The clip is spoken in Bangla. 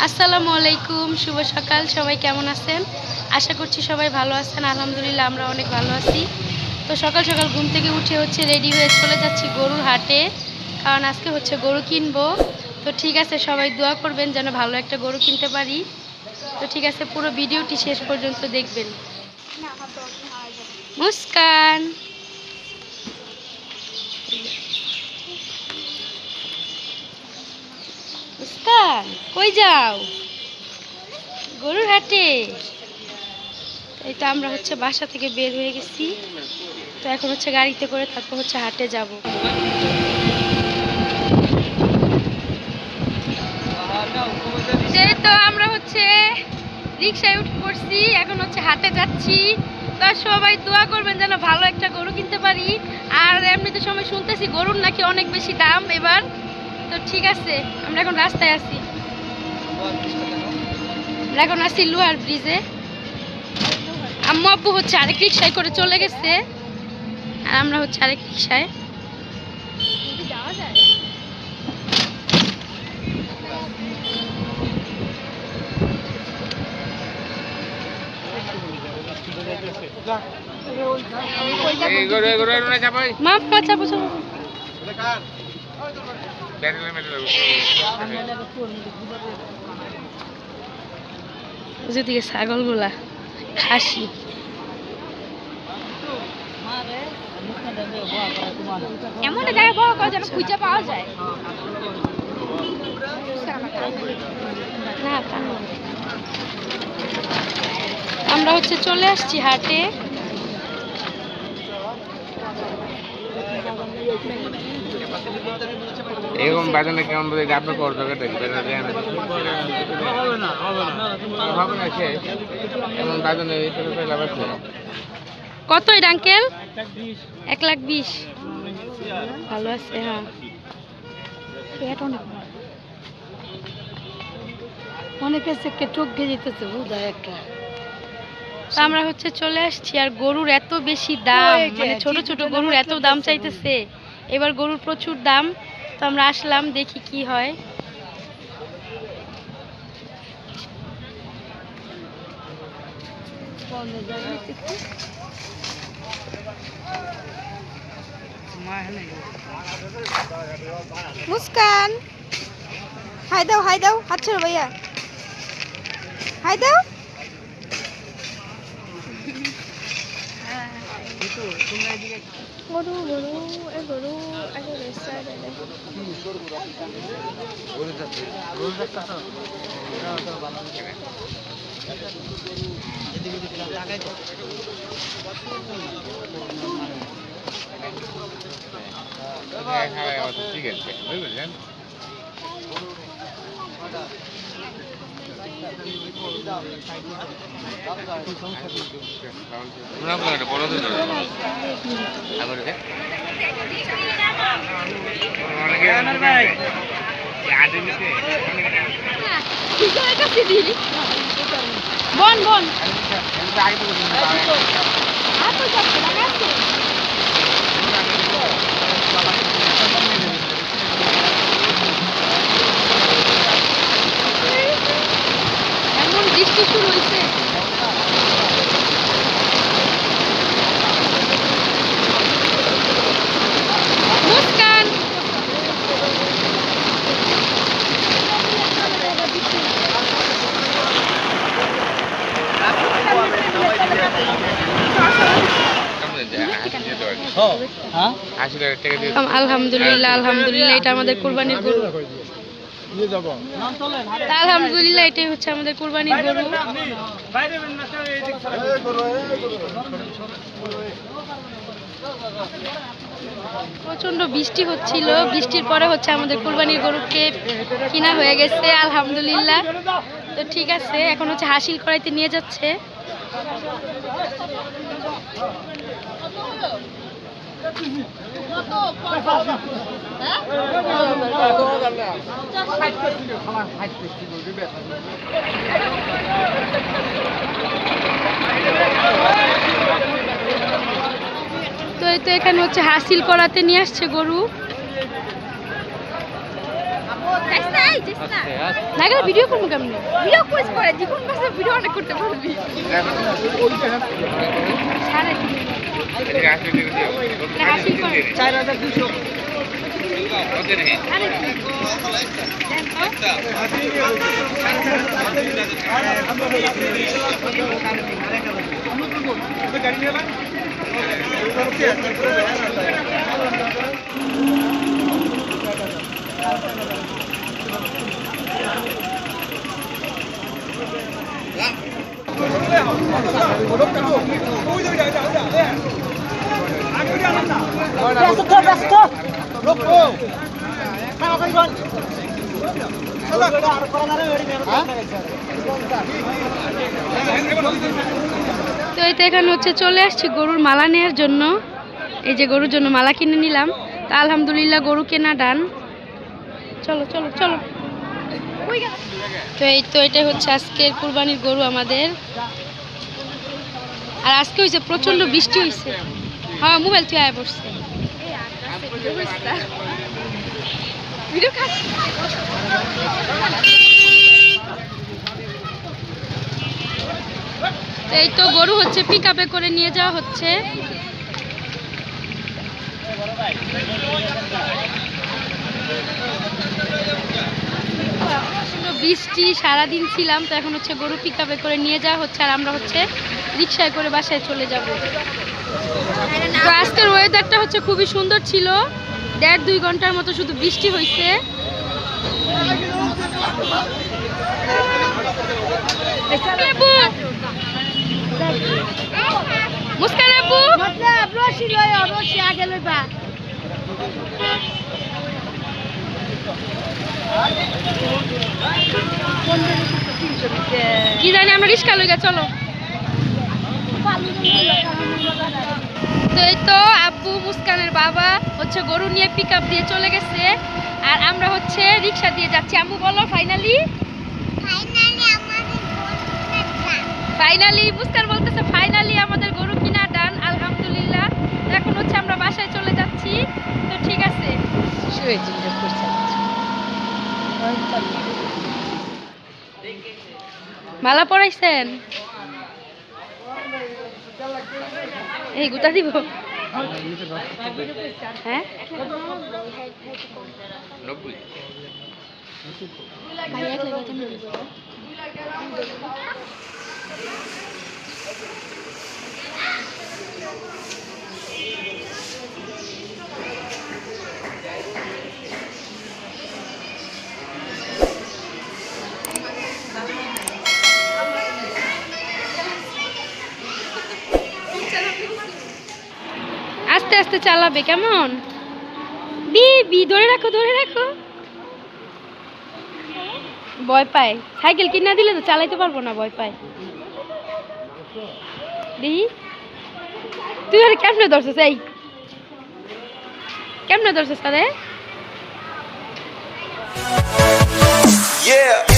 আসসালামু আলাইকুম, শুভ সকাল। সবাই কেমন আছেন? আশা করছি সবাই ভালো আছেন। আলহামদুলিল্লাহ আমরা অনেক ভালো আছি। তো সকাল সকাল ঘুম থেকে উঠে রেডি হয়ে চলে যাচ্ছি গরুর হাটে, কারণ আজকে গরু কিনবো। তো ঠিক আছে, সবাই দোয়া করবেন যেন ভালো একটা গরু কিনতে পারি। তো ঠিক আছে, পুরো ভিডিওটি শেষ পর্যন্ত দেখবেন। মুস্কান, মুস্কান কই যাও? গরুর হাটে। এই তো আমরা বাসা থেকে বের হয়ে গেছি। তো এখন গাড়িতে করে তারপর হাটে যাব। সেই তো আমরা রিক্সায় উঠে পড়ছি, এখন হাটে যাচ্ছি। তো সবাই দোয়া করবেন যেন ভালো একটা গরু কিনতে পারি। আর এমনিতে সময় শুনতেছি গরুর নাকি অনেক বেশি দাম এবার। তো ঠিক আছে, আমরা এখন রাস্তায় আছি। আমরা এখন আছি লোহার ব্রিজে। আম্মু আব্বু আরেক রিক্সায় করে চলে গেছে, আর আমরা আরেক রিক্সায়। যেদিকে ছাগল গুলা খাসি, এমন জায়গায় বড় করে যেন খুঁজে পাওয়া যায় না। আমরা চলে আসছি হাটে। এরকম বাজারে কেমন বলে আপনি করতে হবে না সে এমন বাজারে লাভ আছে। কত এটা আঙ্কেল? 1,20,000। ভালো আছে। হ্যাঁ, অনেকে চোখ গিয়ে যেতেছে বোধহয় একটা। আমরা চলে আসছি, আর গরুর এত বেশি দাম, মানে ছোট ছোট গরুর এত দাম চাইতেছে। এবার গরুর প্রচুর দাম। তো আমরা আসলাম, দেখি কি হয়। মুস্কান, হাই দাও, হাই দাও, হাত ছেড়ো ভাইয়া, হাই দাও। গরু গরু গরু ঠিক আছে, বুঝলেন? বন বন এমন বৃষ্টি শুরু হয়েছে। মুস্কান, আলহামদুলিল্লাহ, আলহামদুলিল্লাহ, এটা আমাদের কুরবানির গরু। আলহামদুলিল্লাহ, এটাই আমাদের কুরবানির গরু। প্রচন্ড বৃষ্টি হচ্ছিল, বৃষ্টির পরে আমাদের কুরবানির গরুকে কিনা হয়ে গেছে আলহামদুলিল্লাহ। তো ঠিক আছে, এখন হাসিল করাইতে নিয়ে যাচ্ছে। তো এখানে হাসিল করাতে নিয়ে আসছে গরু। না গেলে ভিডিও করবো কেমনি? ভিডিও করিস করে জীবন বাসে ভিডিও অনেক করতে পারবি। সাড়ে তিন। এদিকে আসলে দিকে দিও। এটা 80 করে। 4200 ওদের হে সাড়ে তিন। দেন তো। ব্যস্ত লোক তাড়াতাড়ি কর তো এই তো এখানে হচ্ছে চলে আসছি গরুর মালা নেওয়ার জন্য। এই যে গরুর জন্য মালা কিনে নিলাম। তো আলহামদুলিল্লাহ গরু কেনা ডান। চলো চলো চলো। তো এই তো এটা হচ্ছে আজকের কুরবানির গরু আমাদের। আর আজকে হয়েছে প্রচন্ড বৃষ্টি হয়েছে। হ্যাঁ মোবাইল তুই আয় পড়ছে। তো এই তো গরু হচ্ছে পিক আপে করে নিয়ে যাওয়া হচ্ছে। বৃষ্টি সারাদিন ছিলাম, তো এখন হচ্ছে গরু পিক আপে করে নিয়ে যাওয়া হচ্ছে। আর আমরা হচ্ছে রিক্সায় করে বাসায় চলে যাব। তো আজকের ওয়েদারটা হচ্ছে খুবই সুন্দর ছিল। 1.5-2 ঘন্টার মতো শুধু বৃষ্টি হয়েছে। মুস্কান আপু কি জানি আমরা রিক্সা লইগা চলো। তো এই তো আব্বু মুস্কানের বাবা হচ্ছে গরু নিয়ে পিক আপ দিয়ে চলে গেছে। আর আমরা হচ্ছে রিক্সা দিয়ে যাচ্ছি। আম্মু বলো ফাইনালি মুস্কান বলতেছে ফাইনালি আমাদের গরু কিনা ডান আলহামদুলিল্লাহ। এখন হচ্ছে আমরা বাসায় চলে যাচ্ছি। তো ঠিক আছে, মালা পরাইছেন? এই গুতা দিব হ্যাঁ 90 আস্তে আস্তে চালাবে কেমন? বিবি ধরে রাখো ধরে রাখো। ভয় পায়, সাইকেল কিনা দিলে তো চালাইতে পারবো না, ভয় পায়। দেখি তুই আরে কেমনে ধরছিস? এই কেমনে ধরছিস তারে? Yeah.